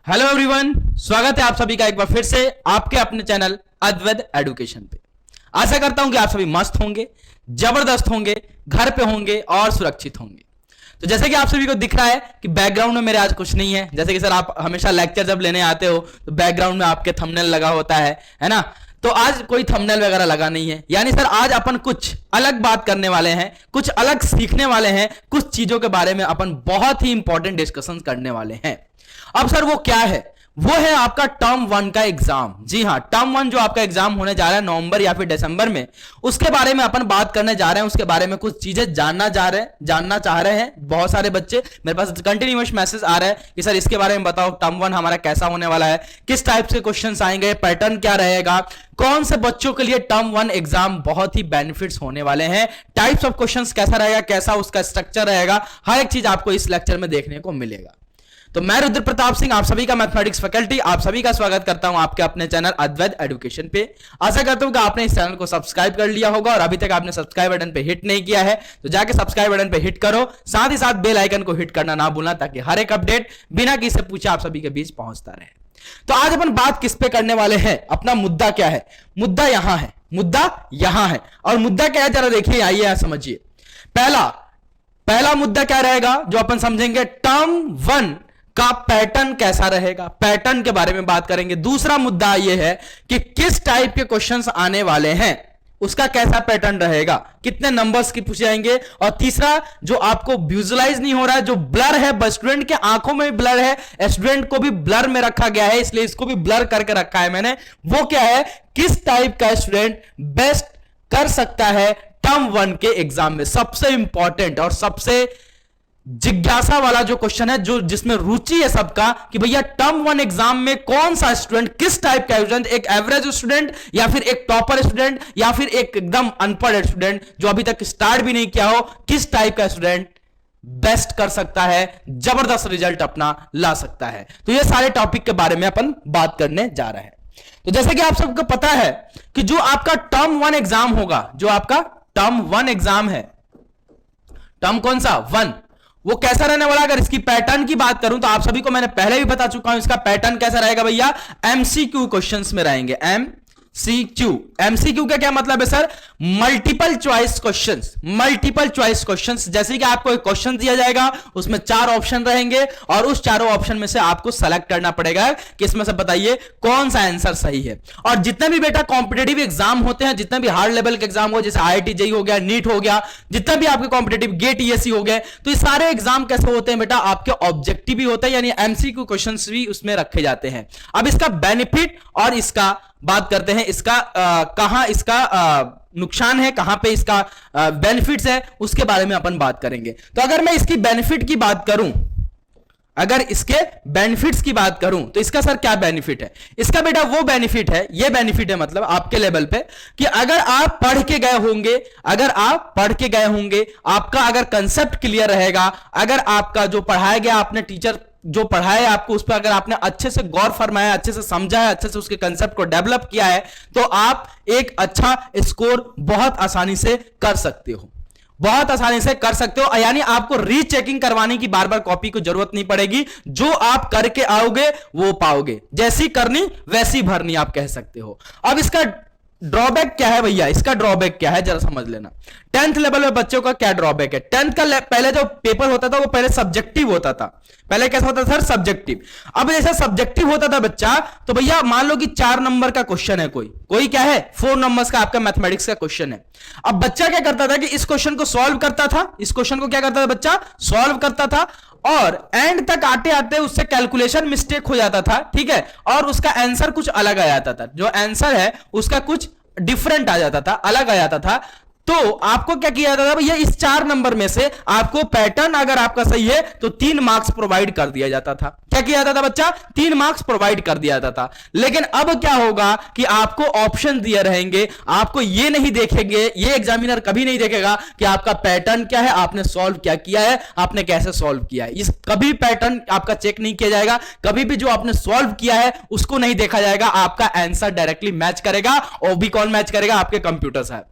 Hello everyone, स्वागत है आप सभी का एक बार फिर से आपके अपने चैनल अद्वैत एजुकेशन पे। आशा करता हूं कि आप सभी मस्त होंगे, जबरदस्त होंगे, घर पे होंगे और सुरक्षित होंगे। तो जैसे कि आप सभी को दिख रहा है कि बैकग्राउंड में मेरे आज कुछ नहीं है। जैसे कि सर आप हमेशा लेक्चर जब लेने आते हो तो बैकग्राउंड में आपके थंबनेल लगा होता है ना। तो आज कोई थंबनेल वगैरह लगा नहीं है, यानी सर आज अपन कुछ अलग बात करने वाले हैं, कुछ अलग सीखने वाले हैं, कुछ चीजों के बारे में अपन बहुत ही इंपॉर्टेंट डिस्कशन करने वाले हैं। अब सर वो क्या है? वो है आपका टर्म 1 का एग्जाम। जी हां, टर्म 1 जो आपका एग्जाम होने जा रहा है नवंबर या फिर दिसंबर में, उसके बारे में अपन बात करने जा रहे हैं। उसके बारे में कुछ चीजें जानना चाह रहे हैं बहुत सारे बच्चे। मेरे पास कंटिन्यूअस मैसेज आ रहा है कि सर इसके बारे में बताओ, टर्म 1 हमारा कैसा होने वाला है, किस टाइप से क्वेश्चंस आएंगे, पैटर्न क्या रहेगा, कौन से बच्चों के लिए टर्म 1 एग्जाम बहुत ही बेनिफिट्स होने वाले हैं, टाइप्स ऑफ क्वेश्चंस कैसा रहेगा, कैसा उसका स्ट्रक्चर रहेगा, हर एक चीज आपको इस लेक्चर में देखने को मिलेगा। तो मैं रुद्र प्रताप सिंह आप सभी का मैथमेटिक्स फैकल्टी आप सभी का स्वागत करता हूं आपके अपने चैनल अद्वैत एजुकेशन पे। आशा करता हूं कि आपने इस चैनल को सब्सक्राइब कर लिया होगा और अभी तक आपने सब्सक्राइब बटन पे हिट नहीं किया है तो जाके सब्सक्राइब बटन पे हिट करो। साथ ही साथ बेल आइकन को हिट करना ना भूलना ताकि हर एक अपडेट बिना किसी से पूछे आप सभी के बीच पहुंचता रहे। तो आज अपन बात किस पे करने वाले हैं, अपना मुद्दा क्या है? मुद्दा यहां है, मुद्दा यहां है। और मुद्दा क्या है जरा देखिए, आइए यहां समझिए। पहला मुद्दा क्या रहेगा जो अपन समझेंगे, टर्म 1 का पैटर्न कैसा रहेगा, पैटर्न के बारे में बात करेंगे। दूसरा मुद्दा यह है कि किस टाइप के क्वेश्चंस आने वाले हैं, उसका कैसा पैटर्न रहेगा, कितने नंबर्स की पूछे जाएंगे। और तीसरा जो आपको विजुअलाइज नहीं हो रहा है, जो ब्लर है, स्टूडेंट के आंखों में भी ब्लर है, स्टूडेंट को भी ब्लर में रखा गया है, इसलिए इसको भी ब्लर करके रखा है मैंने। वो क्या है, किस टाइप का स्टूडेंट बेस्ट कर सकता है टर्म 1 के एग्जाम में। सबसे इंपॉर्टेंट और सबसे जिज्ञासा वाला जो क्वेश्चन है, जो जिसमें रुचि है सबका, कि भैया टर्म 1 एग्जाम में कौन सा स्टूडेंट, किस टाइप का स्टूडेंट, एक एवरेज स्टूडेंट या फिर एक टॉपर स्टूडेंट या फिर एक एकदम अनपढ़ स्टूडेंट जो अभी तक स्टार्ट भी नहीं किया हो, किस टाइप का स्टूडेंट बेस्ट कर सकता है, जबरदस्त रिजल्ट अपना ला सकता है। तो ये सारे टॉपिक के बारे में अपन बात करने जा रहे हैं। तो जैसे कि आप सबको पता है कि जो आपका टर्म 1 एग्जाम होगा, जो आपका टर्म 1 एग्जाम है, टर्म कौन सा 1, वो कैसा रहने वाला। अगर इसकी पैटर्न की बात करूं तो आप सभी को मैंने पहले भी बता चुका हूं, इसका पैटर्न कैसा रहेगा भैया, एमसीक्यू क्वेश्चंस में रहेंगे। एमसीक्यू का क्या मतलब है sir, multiple choice questions. Multiple choice questions जैसे कि आपको एक क्वेश्चन दिया जाएगा, उसमें 4 ऑप्शन रहेंगे और उस चारों ऑप्शन में से आपको सेलेक्ट करना पड़ेगा कि इसमें से बताइए कौन सा आंसर सही है। और जितने भी बेटा कॉम्पिटेटिव एग्जाम होते हैं, जितने भी हार्ड लेवल के एग्जाम हो, जैसे IIT जेईई हो गया, नीट हो गया, जितने भी आपके कॉम्पिटेटिव गेट ईएससी हो गए, तो ये सारे एग्जाम कैसे होते हैं बेटा, आपके ऑब्जेक्टिव भी होते हैं, यानी एमसीक्यू क्वेश्चंस भी उसमें रखे जाते हैं। अब इसका बेनिफिट और इसका बात करते हैं, इसका कहां इसका नुकसान है, कहां पे इसका बेनिफिट्स है, उसके बारे में अपन बात करेंगे। तो अगर मैं इसकी बेनिफिट की बात करूं, अगर इसके बेनिफिट्स की बात करूं तो इसका सर क्या बेनिफिट है? इसका बेटा वो बेनिफिट है, ये बेनिफिट है मतलब आपके लेवल पे, कि अगर आप पढ़ के गए होंगे, आपका अगर कंसेप्ट क्लियर रहेगा, अगर आपका जो पढ़ाया गया, आपने टीचर जो पढ़ाया आपको उस पर अगर आपने अच्छे से गौर फरमाया, अच्छे से समझा है, अच्छे से उसके कंसेप्ट को डेवलप किया है, तो आप एक अच्छा स्कोर बहुत आसानी से कर सकते हो, बहुत आसानी से कर सकते हो। यानी आपको रीचेकिंग करवाने की बार बार कॉपी की जरूरत नहीं पड़ेगी, जो आप करके आओगे वो पाओगे, जैसी करनी वैसी भरनी आप कह सकते हो। अब इसका ड्रॉबैक क्या है भैया, इसका ड्रॉबैक क्या है जरा समझ लेना। 10th लेवल में बच्चों का क्या ड्रॉबैक है? 10th का पहले जो पेपर होता था वो पहले सब्जेक्टिव होता था। पहले कैसा होता था सर, सब्जेक्टिव। अब जैसा सब्जेक्टिव होता था बच्चा, तो भैया मान लो कि 4 नंबर का क्वेश्चन है, कोई क्या है 4 नंबर्स का आपका मैथमेटिक्स का क्वेश्चन है। अब बच्चा क्या करता था कि इस क्वेश्चन को सॉल्व करता था, इस क्वेश्चन को क्या करता था बच्चा, सॉल्व करता था, और एंड तक आते आते उससे कैलकुलेशन मिस्टेक हो जाता था, ठीक है, और उसका आंसर कुछ अलग आ जाता था, जो आंसर है उसका कुछ डिफरेंट आ जाता था, अलग आ जाता था। तो आपको क्या किया जाता था भैया, इस 4 नंबर में से आपको पैटर्न अगर आपका सही है तो 3 मार्क्स प्रोवाइड कर दिया जाता था। क्या किया जाता था बच्चा, 3 मार्क्स प्रोवाइड कर दिया जाता था। लेकिन अब क्या होगा कि आपको ऑप्शन दिए रहेंगे, आपको ये नहीं देखेंगे, ये एग्जामिनर कभी नहीं देखेगा कि आपका पैटर्न क्या है, आपने सॉल्व क्या किया है, आपने कैसे सॉल्व किया है। इस कभी पैटर्न आपका चेक नहीं किया जाएगा, कभी भी जो आपने सॉल्व किया है उसको नहीं देखा जाएगा, आपका आंसर डायरेक्टली मैच करेगा। और भी कौन मैच करेगा, आपके कंप्यूटर साहब।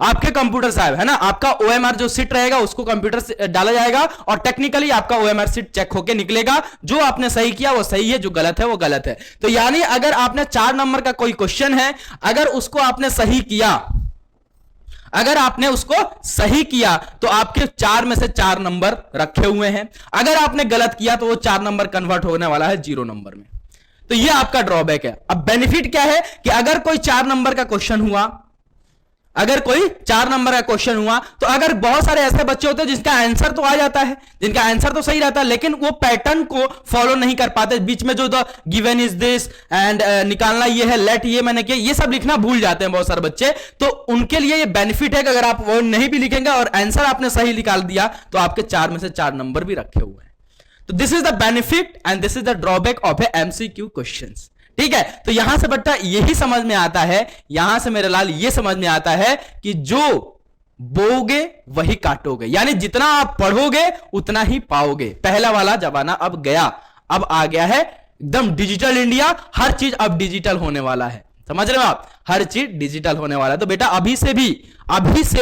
आपके कंप्यूटर साहब है ना, आपका ओएमआर जो सीट रहेगा उसको कंप्यूटर से डाला जाएगा और टेक्निकली आपका ओएमआर सीट चेक होके निकलेगा। जो आपने सही किया वो सही है, जो गलत है वो गलत है। तो यानी अगर आपने 4 नंबर का कोई क्वेश्चन है, अगर उसको आपने सही किया, अगर आपने उसको सही किया तो आपके 4 में से 4 नंबर रखे हुए हैं। अगर आपने गलत किया तो वो 4 नंबर कन्वर्ट होने वाला है 0 नंबर में। तो ये आपका ड्रॉबैक है। अब बेनिफिट क्या है कि अगर कोई 4 नंबर का क्वेश्चन हुआ, अगर कोई 4 नंबर का क्वेश्चन हुआ, तो अगर बहुत सारे ऐसे बच्चे होते हैं जिसका आंसर तो आ जाता है, जिनका आंसर तो सही रहता है, लेकिन वो पैटर्न को फॉलो नहीं कर पाते, बीच में जो the given is this and निकालना ये है, लेट ये मैंने किया, ये सब लिखना भूल जाते हैं बहुत सारे बच्चे। तो उनके लिए ये बेनिफिट है कि अगर आप वो नहीं भी लिखेंगे और आंसर आपने सही निकाल दिया तो आपके 4 में से 4 नंबर भी रखे हुए हैं। तो this is the benefit and this is the drawback of A MCQ questions. ठीक है, तो यहां से बेटा यही समझ में आता है, यहां से मेरे लाल ये समझ में आता है कि जो बोगे वही काटोगे, यानी जितना आप पढ़ोगे उतना ही पाओगे। पहला वाला जमाना अब गया, अब आ गया है एकदम डिजिटल इंडिया। हर चीज अब डिजिटल होने वाला है, समझ रहे हो आप, हर चीज डिजिटल होने वाला है। तो बेटा अभी से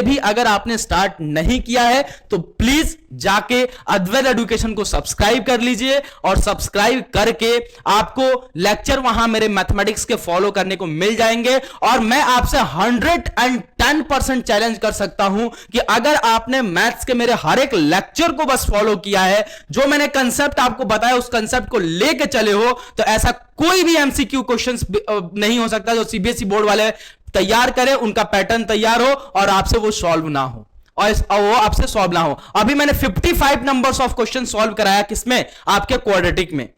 भी अगर आपने स्टार्ट नहीं किया है तो प्लीज जाके अद्वैत एजुकेशन को सब्सक्राइब कर लीजिए, और सब्सक्राइब करके आपको लेक्चर वहां मेरे मैथमेटिक्स के फॉलो करने को मिल जाएंगे। और मैं आपसे 110% चैलेंज कर सकता हूं कि अगर आपने मैथ्स के मेरे हर एक लेक्चर को बस फॉलो किया है, जो मैंने कंसेप्ट आपको बताया उस कंसेप्ट को लेके चले हो, तो ऐसा कोई भी एमसीक्यू क्वेश्चंस नहीं हो सकता जो सीबीएसई बोर्ड वाले तैयार करें, उनका पैटर्न तैयार हो और आपसे वो सॉल्व ना हो, और वो आपसे सॉल्व ना हो। अभी मैंने 55 नंबर्स ऑफ क्वेश्चन सॉल्व कराया, किसमें, आपके क्वाड्रेटिक में।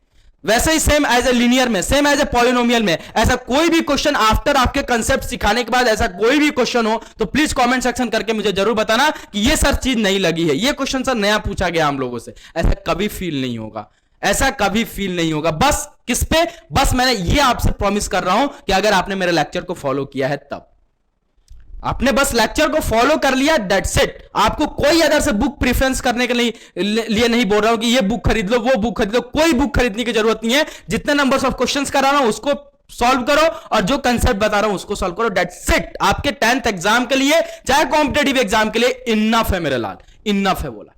वैसे ही सेम एज ए लीनियर में, सेम एज ए पॉलिनोमियल में, ऐसा कोई भी क्वेश्चन आफ्टर आपके कंसेप्ट सिखाने के बाद ऐसा कोई भी क्वेश्चन हो तो प्लीज कमेंट सेक्शन करके मुझे जरूर बताना कि ये सर चीज नहीं लगी है, ये क्वेश्चन सर नया पूछा गया हम लोगों से। ऐसा कभी फील नहीं होगा, ऐसा कभी फील नहीं होगा। बस किस पे, बस मैंने ये आपसे प्रॉमिस कर रहा हूं कि अगर आपने मेरे लेक्चर को फॉलो किया है, तब आपने बस लेक्चर को फॉलो कर लिया, दैट्स इट। आपको कोई अदर से बुक प्रेफरेंस करने के लिए नहीं बोल रहा हूं कि ये बुक खरीद लो, वो बुक खरीद लो, कोई बुक खरीदने की जरूरत नहीं है। जितने नंबर्स ऑफ क्वेश्चंस करा रहा हूं उसको सॉल्व करो, और जो कंसेप्ट बता रहा हूं उसको सॉल्व करो, दैट्स इट। आपके 10th एग्जाम के लिए, चाहे कॉम्पिटेटिव एग्जाम के लिए इनफ है मेरे लाल, इनफ है बोला।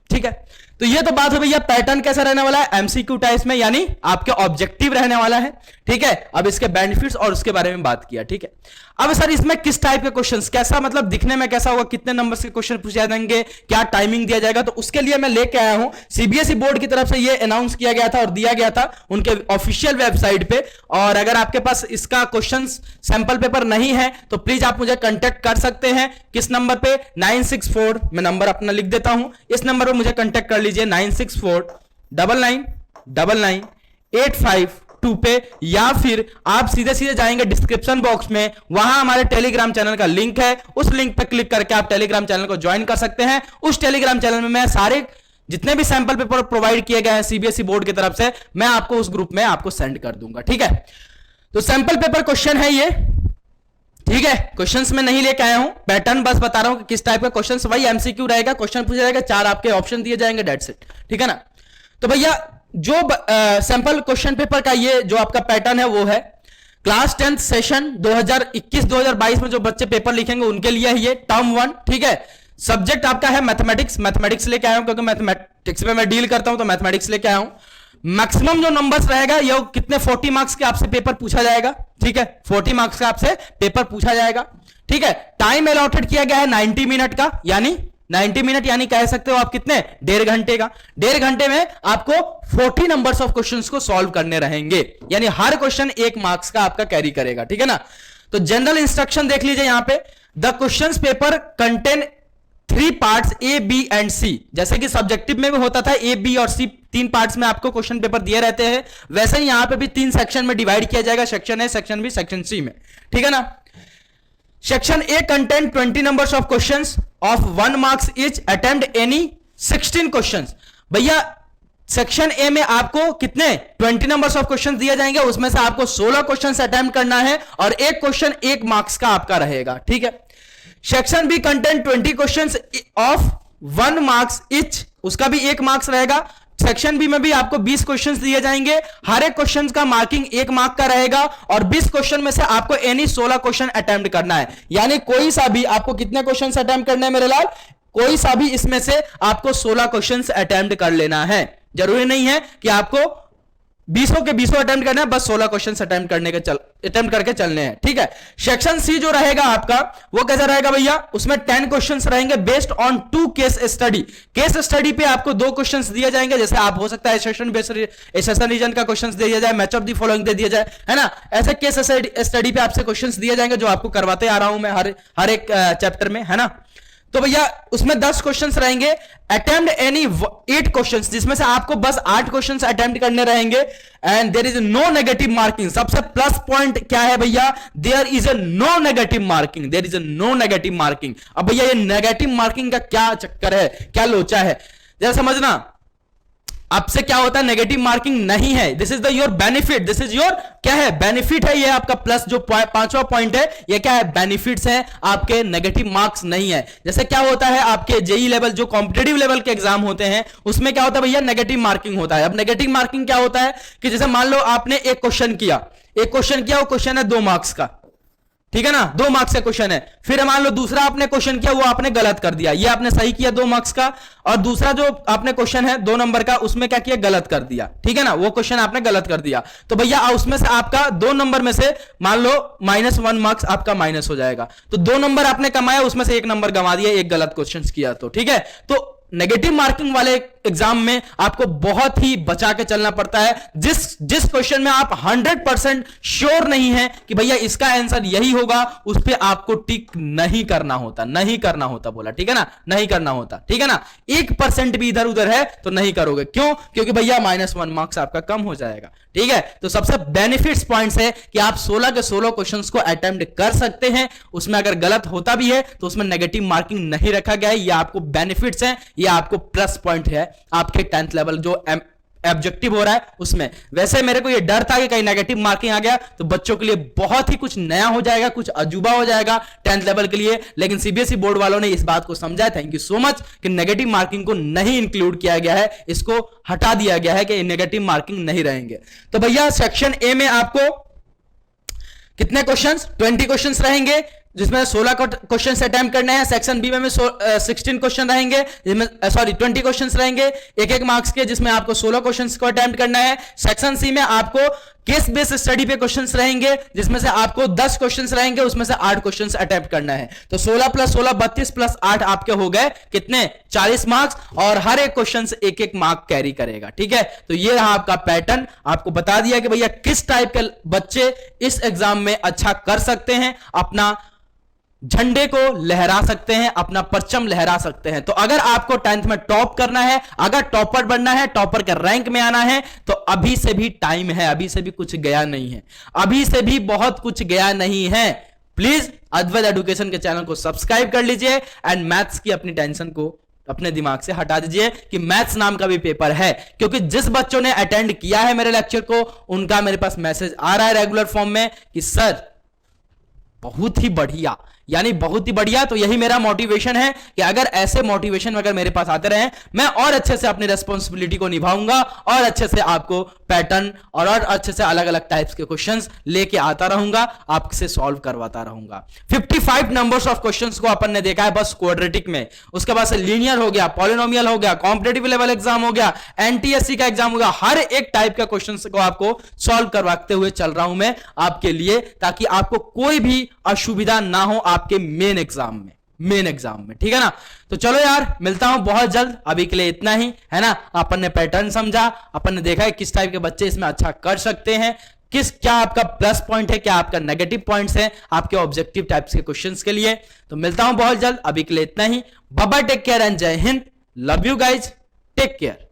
ठीक है, तो ये तो बात हो भैया पैटर्न कैसा रहने वाला है एमसीक्यू टाइप्स में, यानी आपके ऑब्जेक्टिव रहने वाला है। ठीक है, अब इसके बेनिफिट्स और उसके बारे में बात किया। ठीक है, अब सर इसमें किस टाइप के क्वेश्चंस, कैसा मतलब दिखने में कैसा होगा, कितने नंबर्स के क्वेश्चन पूछे जाएंगे, क्या टाइमिंग दिया जाएगा, तो उसके लिए मैं लेके आया हूं। सीबीएसई बोर्ड की तरफ से ये अनाउंस किया गया था और दिया गया था उनके ऑफिशियल वेबसाइट पे। और अगर आपके पास इसका क्वेश्चन सैंपल पेपर नहीं है तो प्लीज आप मुझे कंटेक्ट कर सकते हैं। किस नंबर पे, 964, मैं नंबर अपना लिख देता हूं, इस नंबर पर मुझे कंटेक्ट कर लीजिए, 964999985 पे, या फिर आप सीधे सीधे जाएंगे डिस्क्रिप्शन बॉक्स में, वहां हमारे टेलीग्राम चैनल का लिंक है, उस लिंक पर क्लिक करके आप टेलीग्राम चैनल को ज्वाइन कर सकते हैं। उस टेलीग्राम चैनल में मैं सारे जितने भी सैंपल पेपर प्रोवाइड किए गए हैं सीबीएसई बोर्ड की तरफ से, मैं आपको उस ग्रुप में आपको सेंड कर दूंगा। ठीक है, तो सैंपल पेपर क्वेश्चन है ये। ठीक है, क्वेश्चंस में नहीं लेके आया हूं, पैटर्न बस बता रहा हूं कि किस टाइप का क्वेश्चंस, वही एमसीक्यू रहेगा, क्वेश्चन पूछा जाएगा, 4 आपके ऑप्शन दिए जाएंगे, दैट्स इट। ठीक है ना, तो भैया जो सैंपल क्वेश्चन पेपर का ये जो आपका पैटर्न है वो है क्लास 10th सेशन 2021-2022 में जो बच्चे पेपर लिखेंगे उनके लिए है ये टर्म 1। ठीक है, सब्जेक्ट आपका है मैथमेटिक्स, मैथमेटिक्स लेके आया हूं क्योंकि मैथमेटिक्स में मैं डील करता हूं, तो मैथमेटिक्स लेके आया हूं। मैक्सिमम जो नंबर्स रहेगा ये कितने, 40 मार्क्स के आपसे पेपर पूछा जाएगा। ठीक है, 40 मार्क्स का आपसे पेपर पूछा जाएगा। ठीक है, टाइम अलॉटेड किया गया है 90 मिनट का, यानी 90 मिनट यानी कह सकते हो आप कितने, 1.5 घंटे का। 1.5 घंटे में आपको 40 नंबर्स ऑफ क्वेश्चंस को सॉल्व करने रहेंगे, यानी हर क्वेश्चन 1 मार्क्स का आपका कैरी करेगा। ठीक है ना, तो जनरल इंस्ट्रक्शन देख लीजिए यहां पे, the questions paper contain 3 parts A, B and C. जैसे कि सब्जेक्टिव में भी होता था ए, बी और सी 3 पार्ट्स में आपको क्वेश्चन पेपर दिए रहते हैं, वैसे ही यहां पे भी 3 सेक्शन में डिवाइड किया जाएगा, section A, section B, section C में। ठीक है ना, section A contain 20 numbers of questions of 1 marks each, attempt any 16 questions. भैया सेक्शन ए में आपको कितने 20 नंबर्स ऑफ क्वेश्चंस दिए जाएंगे, उसमें से आपको 16 क्वेश्चंस अटेम्प्ट करना है और एक क्वेश्चन 1 मार्क्स का आपका रहेगा। ठीक है, section B contain 20 questions of 1 marks each, उसका भी 1 मार्क्स रहेगा। सेक्शन बी में भी आपको 20 क्वेश्चंस दिए जाएंगे, हर एक क्वेश्चन का मार्किंग 1 मार्क का रहेगा और 20 क्वेश्चन में से आपको एनी 16 क्वेश्चन अटेम्प्ट करना है। यानी कोई सा भी आपको कितने क्वेश्चन अटेम्प्ट करने हैं मेरे लाल, कोई सा भी इसमें से आपको 16 क्वेश्चन अटेम्प्ट कर लेना है। जरूरी नहीं है कि आपको 20 के 20 अटेम्प्ट करना है, बस 16 क्वेश्चन अटेम्प्ट करके चलने हैं, ठीक है। सेक्शन सी जो रहेगा आपका वो कैसा रहेगा भैया, उसमें 10 क्वेश्चंस रहेंगे based on 2 case study. Case study पे आपको 2 क्वेश्चंस दिए जाएंगे, जैसे आप हो सकता है सेशन रीजन का क्वेश्चंस दे दिया जाए, मैच ऑफ द फॉलोइंग दे दिया जाए, है ना। ऐसे केस स्टडी पे आपसे क्वेश्चंस दिए जाएंगे जो आपको करवाते आ रहा हूं मैं हर एक चैप्टर में, है ना। तो भैया उसमें 10 क्वेश्चंस रहेंगे, अटेम्प्ट एनी 8 क्वेश्चंस, जिसमें से आपको बस 8 क्वेश्चंस अटेम्प्ट करने रहेंगे and there is no negative marking. सबसे प्लस पॉइंट क्या है भैया, there is a no negative marking, there is a no negative marking. अब भैया ये नेगेटिव मार्किंग का क्या चक्कर है, क्या लोचा है, जरा समझना। आपसे क्या होता है, नेगेटिव मार्किंग नहीं है, this is the your benefit, this is your क्या है, बेनिफिट है। ये आपका प्लस जो 5वां पॉइंट है ये क्या है, बेनिफिट्स है, आपके नेगेटिव मार्क्स नहीं है। जैसे क्या होता है आपके जेई लेवल जो कॉम्पिटेटिव लेवल के एग्जाम होते हैं उसमें क्या होता है भैया, नेगेटिव मार्किंग होता है। अब नेगेटिव मार्किंग क्या होता है कि जैसे मान लो आपने एक क्वेश्चन किया, वो क्वेश्चन है 2 मार्क्स का, ठीक है ना, 2 मार्क्स का क्वेश्चन है। फिर मान लो दूसरा आपने क्वेश्चन किया, वो आपने गलत कर दिया, ये आपने सही किया 2 मार्क्स का, और दूसरा जो आपने क्वेश्चन है 2 नंबर का उसमें क्या किया, गलत कर दिया, ठीक है ना, वो क्वेश्चन आपने गलत कर दिया। तो भैया उसमें से आपका 2 नंबर में से मान लो -1 मार्क्स आपका माइनस हो जाएगा। तो 2 नंबर आपने कमाया, उसमें से 1 नंबर गंवा दिया, एक गलत क्वेश्चन किया तो, ठीक है। तो नेगेटिव मार्किंग वाले एग्जाम में आपको बहुत ही बचा के चलना पड़ता है। जिस क्वेश्चन में आप 100% श्योर नहीं है कि भैया इसका आंसर यही होगा, उस पे आपको टिक नहीं करना होता बोला, ठीक है ना, नहीं करना होता, ठीक है ना। 1% भी इधर उधर है तो नहीं करोगे, क्यों, क्योंकि भैया -1 मार्क्स आपका कम हो जाएगा, ठीक है। तो सबसे बेनिफिट्स पॉइंट्स है कि आप 16 के 16 क्वेश्चंस को अटेम्प्ट कर सकते हैं, उसमें अगर गलत होता भी है तो उसमें नेगेटिव मार्किंग नहीं रखा गया है, ये आपको बेनिफिट्स है, ये आपको प्लस पॉइंट है आपके 10th लेवल जो ऑब्जेक्टिव हो रहा है उसमें। वैसे मेरे को ये डर था कि कहीं नेगेटिव मार्किंग आ गया तो बच्चों के लिए बहुत ही कुछ नया हो जाएगा, कुछ अजूबा हो जाएगा 10th लेवल के लिए, लेकिन सीबीएसई बोर्ड वालों ने इस बात को समझा। थैंक यू सो मच कि नेगेटिव मार्किंग को नहीं इंक्लूड किया गया है, इसको हटा दिया गया है कि नेगेटिव मार्किंग नहीं रहेंगे। तो भैया सेक्शन ए में आपको कितने क्वेश्चंस, 20 क्वेश्चंस रहेंगे जिसमें 16 क्वेश्चन अटेम्प्ट करने हैं। सेक्शन बी में 16 क्वेश्चन रहेंगे, जिसमें 20 क्वेश्चन रहेंगे 1-1 मार्क्स के, जिसमें आपको 16 क्वेश्चन को अटेम्प्ट करना है। सेक्शन सी में आपको केस बेस्ड स्टडी पे क्वेश्चंस रहेंगे, जिसमें से आपको 10 क्वेश्चंस रहेंगे, उसमें से 8 क्वेश्चंस अटेम्प्ट करना है। तो 16 + 16 32 + 8 आपके हो गए कितने, 40 मार्क्स, और हर एक क्वेश्चन 1-1 मार्क कैरी करेगा, ठीक है। तो ये रहा आपका पैटर्न, आपको बता दिया कि भैया किस टाइप के बच्चे इस एग्जाम में अच्छा कर सकते हैं, अपना झंडे को लहरा सकते हैं, अपना परचम लहरा सकते हैं। तो अगर आपको 10th में टॉप करना है, अगर टॉपर बनना है, टॉपर के रैंक में आना है, तो अभी से भी टाइम है, अभी से भी कुछ गया नहीं है, अभी से भी बहुत कुछ गया नहीं है। प्लीज अद्वैत एजुकेशन के चैनल को सब्सक्राइब कर लीजिए एंड मैथ्स की अपनी टेंशन को अपने दिमाग से हटा दीजिए कि मैथ्स नाम का भी पेपर है, क्योंकि जिस बच्चों ने अटेंड किया है मेरे लेक्चर को, उनका मेरे पास मैसेज आ रहा है रेगुलर फॉर्म में कि सर बहुत ही बढ़िया, यानी बहुत ही बढ़िया। तो यही मेरा मोटिवेशन है कि अगर ऐसे मोटिवेशन अगर मेरे पास आते रहे, मैं और अच्छे से अपनी रेस्पॉन्सिबिलिटी को निभाऊंगा और अच्छे से आपको पैटर्न और अच्छे से अलग अलग टाइप्स के क्वेश्चंस लेके आता रहूंगा, आपसे सॉल्व करवाता रहूंगा। 55 नंबर्स ऑफ क्वेश्चंस को अपन ने देखा है बस क्वाड्रेटिक में, उसके बाद से लीनियर हो गया, पॉलिनोमियल हो गया, कॉम्पिटिटिव लेवल एग्जाम हो गया, एनटीएससी का एग्जाम हो गया, हर एक टाइप का क्वेश्चंस को आपको सॉल्व करवाते हुए चल रहा हूं मैं आपके लिए, ताकि आपको कोई भी असुविधा ना हो आपके मेन एग्जाम में, ठीक है ना। तो चलो यार, मिलता हूं बहुत जल्द, अभी के लिए इतना ही, है ना। अपन ने पैटर्न समझा, अपन ने देखा है किस टाइप के बच्चे इसमें अच्छा कर सकते हैं, क्या आपका प्लस पॉइंट है, क्या आपका नेगेटिव पॉइंट्स है आपके ऑब्जेक्टिव टाइप्स के क्वेश्चंस के लिए। तो मिलता हूं बहुत जल्द, अभी के लिए इतना ही, bye bye, take care and जय हिंद, love you guys, take care.